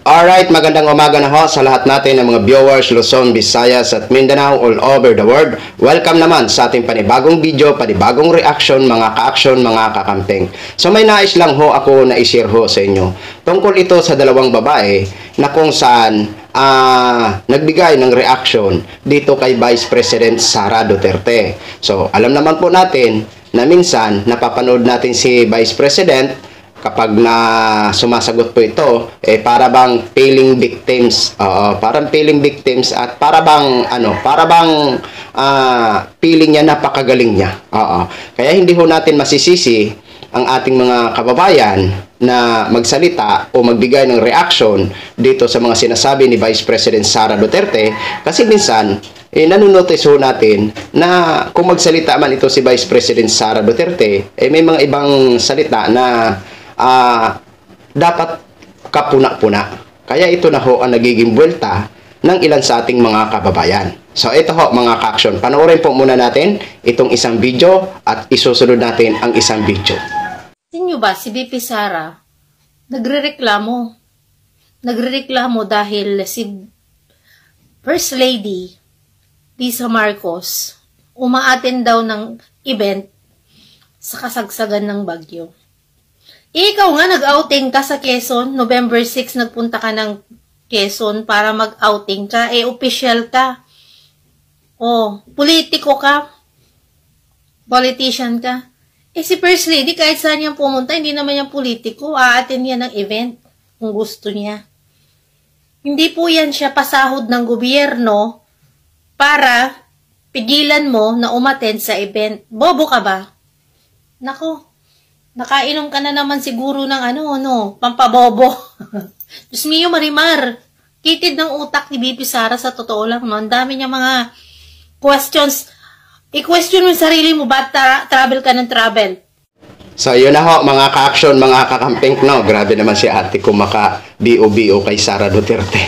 Alright, magandang umaga na ho sa lahat natin ng mga viewers Luzon, Visayas at Mindanao all over the world. Welcome naman sa ating panibagong video, panibagong reaction, mga ka-action, mga kakamping. So may nais lang ho ako na i-share ho sa inyo. Tungkol ito sa dalawang babae na kung saan nagbigay ng reaction dito kay Vice President Sara Duterte. So alam naman po natin na minsan napapanood natin si Vice President kapag na sumasagot po ito, para bang feeling victims, parang feeling victims at para bang feeling niya napakagaling niya. Kaya hindi ho natin masisisi ang ating mga kababayan na magsalita o magbigay ng reaction dito sa mga sinasabi ni Vice President Sara Duterte kasi minsan nanunotice ho natin na kung magsalita man ito si Vice President Sara Duterte, may mga ibang salita na dapat kapuna-puna. Kaya ito na ho ang nagiging buwelta ng ilan sa ating mga kababayan. So ito ho mga ka-action, panoorin po muna natin itong isang video at isusunod natin ang isang video. Tingin nyo ba si VP Sara nagrereklamo dahil si First Lady Lisa Marcos umaattend daw ng event sa kasagsagan ng bagyo. Ikaw nga, nag-outing ka sa Quezon, November 6, nagpunta ka ng Quezon para mag-outing ka, official ka. Politiko ka, politician ka. Si First Lady, kahit saan yan pumunta, hindi naman yan politiko, a-attend yan ng event kung gusto niya. Hindi po yan siya pasahod ng gobyerno para pigilan mo na umattend sa event. Bobo ka ba? Nako. Nakainom ka na naman siguro ng pampabobo. Diyos mio, Marimar. Kitid ng utak ni VP Sara sa totoo lang. Ang dami niya mga questions. I-question mo yung sarili mo, ba't travel ka ng travel? So yun na ho mga ka-action, mga kakamping, no? Grabe naman si ate kung maka-BO-BO kay Sara Duterte.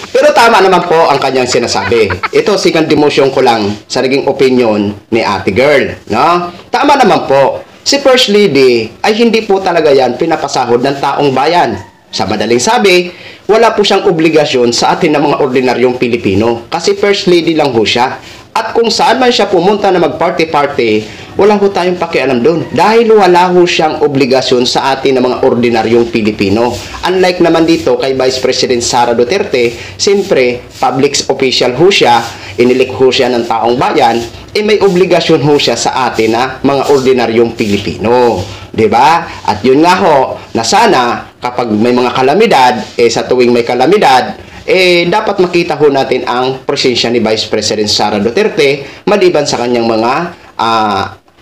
Pero tama naman po ang kanyang sinasabi. Ito, second demotion ko lang sa naging opinion ni ate girl, no? Tama naman po. Si First Lady ay hindi po talaga yan pinapasahod ng taong bayan. Sa madaling sabi, wala po siyang obligasyon sa atin ng mga ordinaryong Pilipino. Kasi First Lady lang ho siya. At kung saan man siya pumunta na mag-party-party, wala ho tayong pakialam doon. Dahil wala ho siyang obligasyon sa atin ng mga ordinaryong Pilipino. Unlike naman dito kay Vice President Sara Duterte, siyempre, public official ho siya, inilik ho siya ng taong bayan, may obligasyon ho siya sa atin na mga ordinaryong Pilipino. Diba? At yun nga ho, na sana kapag may mga kalamidad, sa tuwing may kalamidad, dapat makita ho natin ang presensya ni Vice President Sara Duterte maliban sa kanyang mga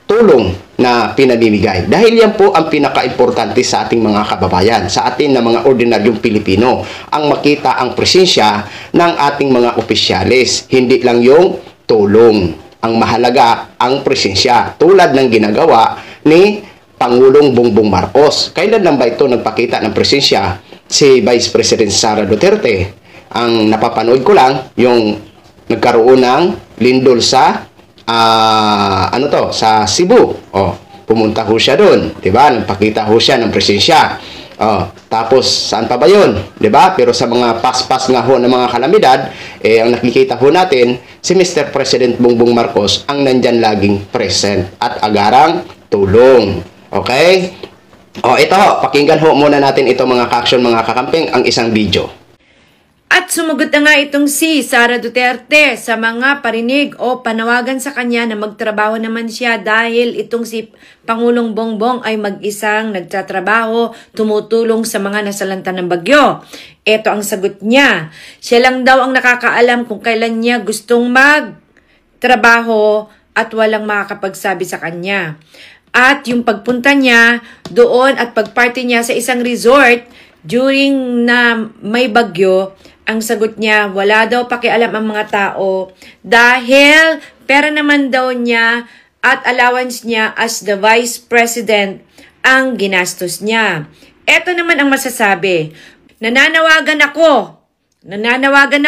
tulong na pinamimigay. Dahil yan po ang pinaka-importante sa ating mga kababayan, sa atin na mga ordinaryong Pilipino, ang makita ang presensya ng ating mga opisyalis, hindi lang yung tulong. Ang mahalaga ang presensya tulad ng ginagawa ni Pangulong Bongbong Marcos. Kailan lang ba ito nagpakita ng presensya si Vice President Sara Duterte? Ang napapanood ko lang yung nagkaroon ng lindol sa sa Cebu. Pumunta ho siya doon, 'di ba? Nagpakita ho siya ng presensya. Tapos saan pa ba 'yon? 'Di ba? Pero sa mga paspas nga ho ng mga kalamidad, ang nakikita ho natin si Mr. President Bongbong Marcos ang nandyan laging present at agarang tulong. Okay? Ito ho, pakinggan ho muna natin ito mga ka-action, mga kakamping, ang isang video. At sumagot na nga itong si Sara Duterte sa mga parinig o panawagan sa kanya na magtrabaho naman siya dahil itong si Pangulong Bongbong ay mag-isang nagtatrabaho, tumutulong sa mga nasalanta ng bagyo. Ito ang sagot niya. Siya lang daw ang nakakaalam kung kailan niya gustong magtrabaho at walang makakapagsabi sa kanya. At yung pagpunta niya doon at pagparty niya sa isang resort during na may bagyo, ang sagot niya, wala daw pakialam ang mga tao dahil pera naman daw niya at allowance niya as the Vice President ang ginastos niya. Ito naman ang masasabi. Nananawagan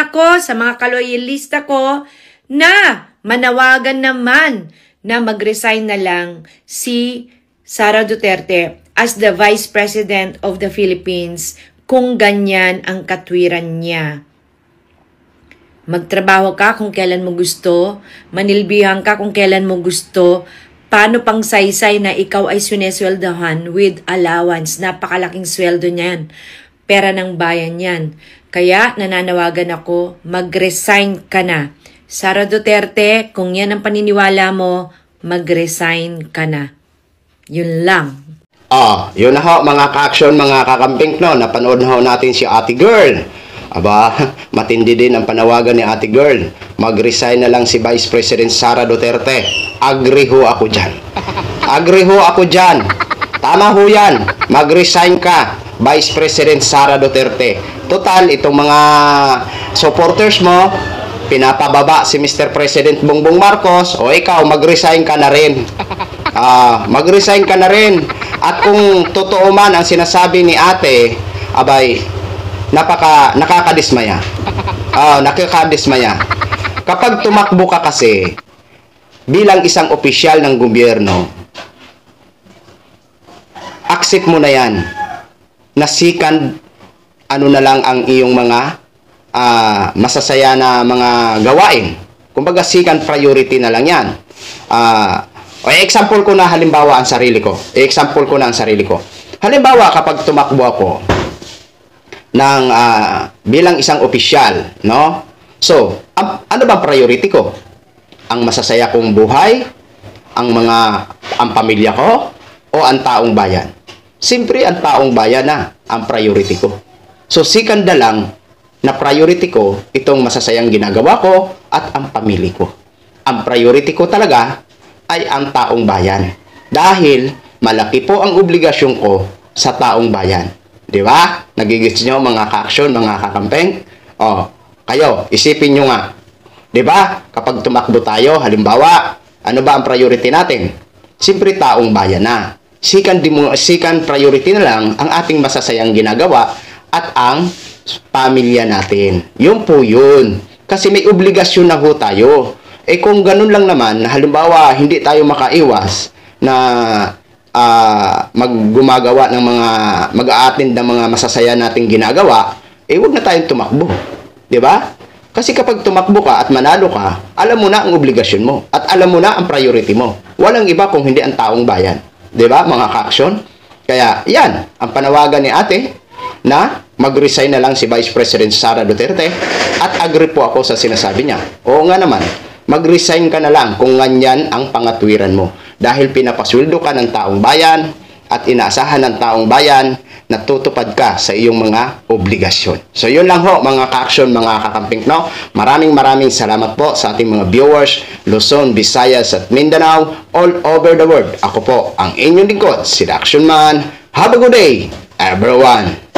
ako sa mga kaloyalista ko na manawagan naman na mag-resign na lang si Sara Duterte as the Vice President of the Philippines kung ganyan ang katwiran niya. Magtrabaho ka kung kailan mo gusto, manilbihan ka kung kailan mo gusto, paano pang saysay na ikaw ay sinesweldohan with allowance? Napakalaking sweldo niyan. Pera ng bayan yan. Kaya nananawagan ako, mag-resign ka na. Sara Duterte, kung yan ang paniniwala mo, mag-resign ka na. Yun lang. Yun na ho, mga ka-action, mga kakamping, no? Napanood na ho natin si Ate Girl. Aba, matindi din ang panawagan ni Ate Girl. Mag-resign na lang si Vice President Sara Duterte. Agree ho ako dyan. Agree ho ako dyan. Tama ho yan. Mag-resign ka, Vice President Sara Duterte. Total, itong mga supporters mo, pinapababa si Mr. President Bongbong Marcos, o ikaw, mag-resign ka na rin. Mag-resign ka na rin. At kung totoo man ang sinasabi ni ate, abay, nakakadismaya. Nakakadismaya. Kapag tumakbo ka kasi, bilang isang opisyal ng gobyerno, accept mo na yan. Na second, ano na lang ang iyong mga masasaya na mga gawain. Kumbaga, second priority na lang yan. Example ko na halimbawa ang sarili ko. Halimbawa, kapag tumakbo ako ng bilang isang opisyal, no? So, ano bang priority ko? Ang masasaya kong buhay, ang pamilya ko, o ang taong bayan? Siyempre, ang taong bayan na ang priority ko. So, second na lang na priority ko itong masasayang ginagawa ko at ang pamilya ko. Ang priority ko talaga ay ang taong bayan. Dahil malaki po ang obligasyon ko sa taong bayan. Di ba? Nagigits nyo mga ka-action, mga kakampeng? Kayo, isipin nyo nga. Di ba? Kapag tumakbo tayo, halimbawa, ano ba ang priority natin? Siyempre, taong bayan na. Second priority na lang ang ating masasayang ginagawa at ang pamilya natin. Yun po yun. Kasi may obligasyon na ho tayo. Kung ganun lang naman, halimbawa, hindi tayo makaiwas na gumagawa ng mag-a-attend ng mga masasaya nating ginagawa, huwag na tayong tumakbo. 'Di ba? Kasi kapag tumakbo ka at manalo ka, alam mo na ang obligasyon mo at alam mo na ang priority mo. Walang iba kung hindi ang taong bayan. 'Di ba, mga ka-action? Kaya, yan, ang panawagan ni ate na mag-resign na lang si Vice President Sara Duterte at agree po ako sa sinasabi niya. Oo nga naman, mag-resign ka na lang kung ganyan ang pangatwiran mo. Dahil pinapasweldo ka ng taong bayan at inaasahan ng taong bayan na tutupad ka sa iyong mga obligasyon. So yun lang ho, mga ka-action, mga kakamping, no? Maraming salamat po sa ating mga viewers, Luzon, Visayas at Mindanao, all over the world. Ako po ang inyong lingkod, si The Action Man. Have a good day, everyone!